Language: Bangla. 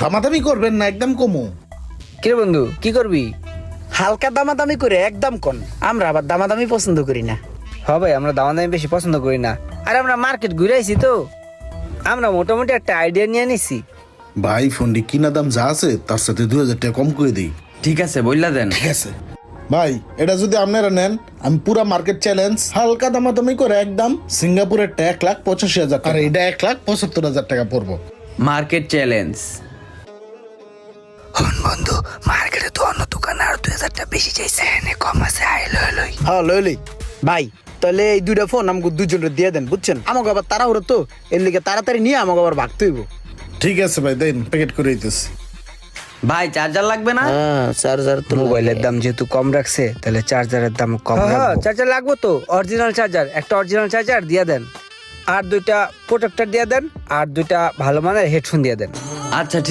দামাদামি করবেন না, একদম কমু। কিরে বন্ধু কি করবি? হালকা দামাদামি করে একদম কোন, আমরা আবার দামাদামি পছন্দ করি না। হবে আমরা দামাদামি বেশি পছন্দ করি না। আর আমরা মার্কেট ঘুরে আইছি তো, আমরা মোটামুটি একটা আইডিয়া নিয়ে নিছি। ভাই ফোনটি কিনা দাম যা আছে তার সাথে 2000 টাকা কম করে দিই। ঠিক আছে বললা দেন। ঠিক আছে ভাই, এটা যদি আপনারা নেন আমি পুরা মার্কেট চ্যালেঞ্জ হালকা দামাদামি করে একদম সিঙ্গাপুরের 1,85,000 টাকা, আর এটা 1,75,000 টাকা পড়বো। Market challenge. বন্ধু মার্কেটে তো অন্য দোকানে আর 2000 টাকা বেশি চাইছে, এনে কম আছে, আই লই। হ্যাঁ লইলি ভাই, তাহলে এই দুইটা ফোন আমাকে দুজনের দিয়ে দেন, বুঝছেন? আমাকে আবার তাড়াহুড়ো তো, এর লিগে তাড়াতাড়ি নিয়ে আমাকে আবার ভাগতে হইব। ঠিক আছে ভাই, দেন প্যাকেট করে দিতেছি। ভাই চার্জার লাগবে না? হ্যাঁ চার্জার তো মোবাইলের দাম যেহেতু কম রাখছে তাহলে চার্জারের দাম কম রাখবো। চার্জার লাগবে তো, অরিজিনাল চার্জার, একটা অরিজিনাল চার্জার দিয়ে দেন, আর দুইটা প্রোটেক্টর দিয়ে দেন, আর দুইটা ভালো মানের হেডফোন দিয়ে দেন। আচ্ছা ঠিক